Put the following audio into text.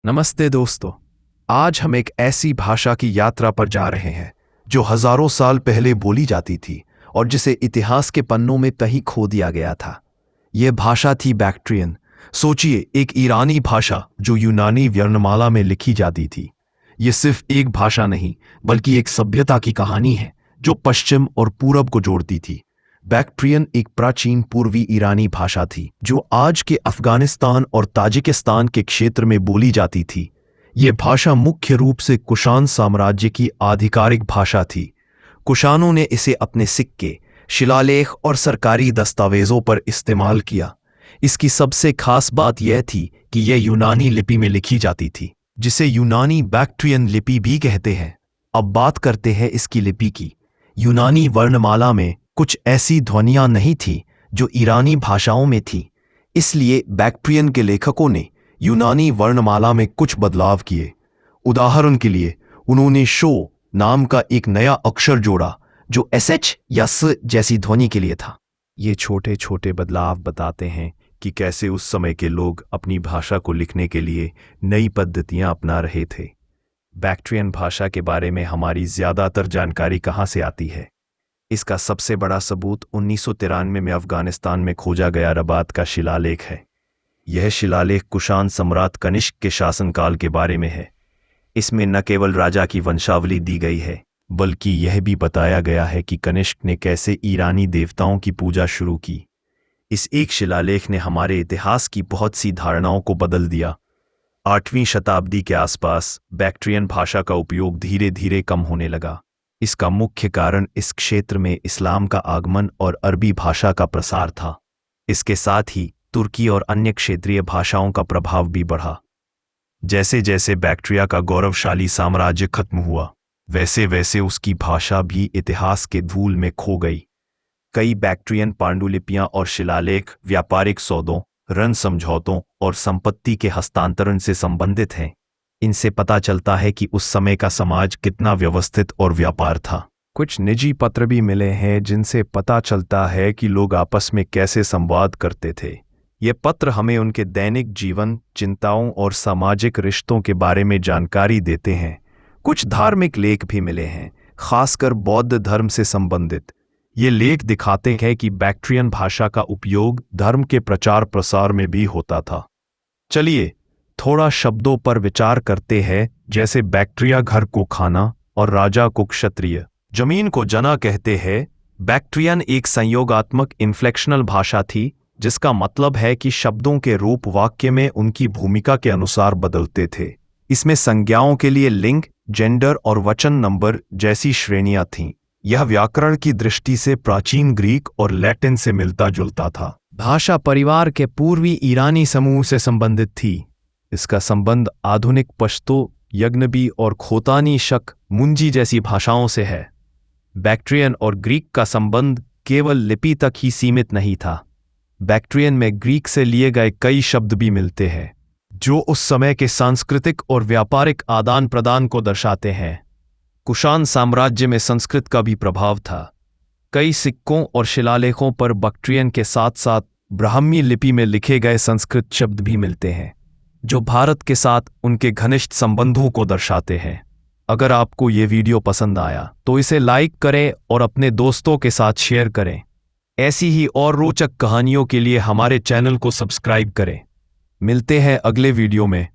नमस्ते दोस्तों। आज हम एक ऐसी भाषा की यात्रा पर जा रहे हैं जो हजारों साल पहले बोली जाती थी और जिसे इतिहास के पन्नों में कहीं खो दिया गया था। यह भाषा थी बैक्ट्रियन। सोचिए, एक ईरानी भाषा जो यूनानी वर्णमाला में लिखी जाती थी। यह सिर्फ एक भाषा नहीं, बल्कि एक सभ्यता की कहानी है जो पश्चिम और पूरब को जोड़ती थी। बैक्ट्रियन एक प्राचीन पूर्वी ईरानी भाषा थी जो आज के अफगानिस्तान और ताजिकिस्तान के क्षेत्र में बोली जाती थी। यह भाषा मुख्य रूप से कुषाण साम्राज्य की आधिकारिक भाषा थी। कुषाणों ने इसे अपने सिक्के, शिलालेख और सरकारी दस्तावेजों पर इस्तेमाल किया। इसकी सबसे खास बात यह थी कि यह यूनानी लिपि में लिखी जाती थी, जिसे यूनानी बैक्ट्रियन लिपि भी कहते हैं। अब बात करते हैं इसकी लिपि की। यूनानी वर्णमाला में कुछ ऐसी ध्वनियां नहीं थी जो ईरानी भाषाओं में थी, इसलिए बैक्ट्रियन के लेखकों ने यूनानी वर्णमाला में कुछ बदलाव किए। उदाहरण के लिए, उन्होंने शो नाम का एक नया अक्षर जोड़ा जो एसएच या स जैसी ध्वनि के लिए था। ये छोटे छोटे बदलाव बताते हैं कि कैसे उस समय के लोग अपनी भाषा को लिखने के लिए नई पद्धतियां अपना रहे थे। बैक्ट्रियन भाषा के बारे में हमारी ज्यादातर जानकारी कहाँ से आती है? इसका सबसे बड़ा सबूत 1993 में अफगानिस्तान में खोजा गया रबात का शिलालेख है। यह शिलालेख कुषाण सम्राट कनिष्क के शासनकाल के बारे में है। इसमें न केवल राजा की वंशावली दी गई है, बल्कि यह भी बताया गया है कि कनिष्क ने कैसे ईरानी देवताओं की पूजा शुरू की। इस एक शिलालेख ने हमारे इतिहास की बहुत सी धारणाओं को बदल दिया। 8वीं शताब्दी के आसपास बैक्ट्रियन भाषा का उपयोग धीरे धीरे कम होने लगा। इसका मुख्य कारण इस क्षेत्र में इस्लाम का आगमन और अरबी भाषा का प्रसार था। इसके साथ ही तुर्की और अन्य क्षेत्रीय भाषाओं का प्रभाव भी बढ़ा। जैसे जैसे बैक्ट्रिया का गौरवशाली साम्राज्य खत्म हुआ, वैसे वैसे उसकी भाषा भी इतिहास के धूल में खो गई। कई बैक्ट्रियन पांडुलिपियां और शिलालेख व्यापारिक सौदों, ऋण समझौतों और संपत्ति के हस्तांतरण से संबंधित हैं। इनसे पता चलता है कि उस समय का समाज कितना व्यवस्थित और व्यापार था। कुछ निजी पत्र भी मिले हैं जिनसे पता चलता है कि लोग आपस में कैसे संवाद करते थे। ये पत्र हमें उनके दैनिक जीवन, चिंताओं और सामाजिक रिश्तों के बारे में जानकारी देते हैं। कुछ धार्मिक लेख भी मिले हैं, खासकर बौद्ध धर्म से संबंधित। ये लेख दिखाते हैं कि बैक्ट्रियन भाषा का उपयोग धर्म के प्रचार प्रसार में भी होता था। चलिए थोड़ा शब्दों पर विचार करते हैं, जैसे बैक्ट्रिया घर को खाना और राजा को क्षत्रिय, जमीन को जना कहते हैं। बैक्ट्रियन एक संयोगात्मक इन्फ्लेक्शनल भाषा थी, जिसका मतलब है कि शब्दों के रूप वाक्य में उनकी भूमिका के अनुसार बदलते थे। इसमें संज्ञाओं के लिए लिंग, जेंडर और वचन नंबर जैसी श्रेणियां थीं। यह व्याकरण की दृष्टि से प्राचीन ग्रीक और लैटिन से मिलता जुलता था। भाषा परिवार के पूर्वी ईरानी समूह से संबंधित थी। इसका संबंध आधुनिक पश्तो, यग्नबी और खोतानी शक मुंजी जैसी भाषाओं से है। बैक्ट्रियन और ग्रीक का संबंध केवल लिपि तक ही सीमित नहीं था। बैक्ट्रियन में ग्रीक से लिए गए कई शब्द भी मिलते हैं, जो उस समय के सांस्कृतिक और व्यापारिक आदान प्रदान को दर्शाते हैं। कुषाण साम्राज्य में संस्कृत का भी प्रभाव था। कई सिक्कों और शिलालेखों पर बैक्ट्रियन के साथ साथ ब्राह्मी लिपि में लिखे गए संस्कृत शब्द भी मिलते हैं, जो भारत के साथ उनके घनिष्ठ संबंधों को दर्शाते हैं। अगर आपको ये वीडियो पसंद आया तो इसे लाइक करें और अपने दोस्तों के साथ शेयर करें। ऐसी ही और रोचक कहानियों के लिए हमारे चैनल को सब्सक्राइब करें। मिलते हैं अगले वीडियो में।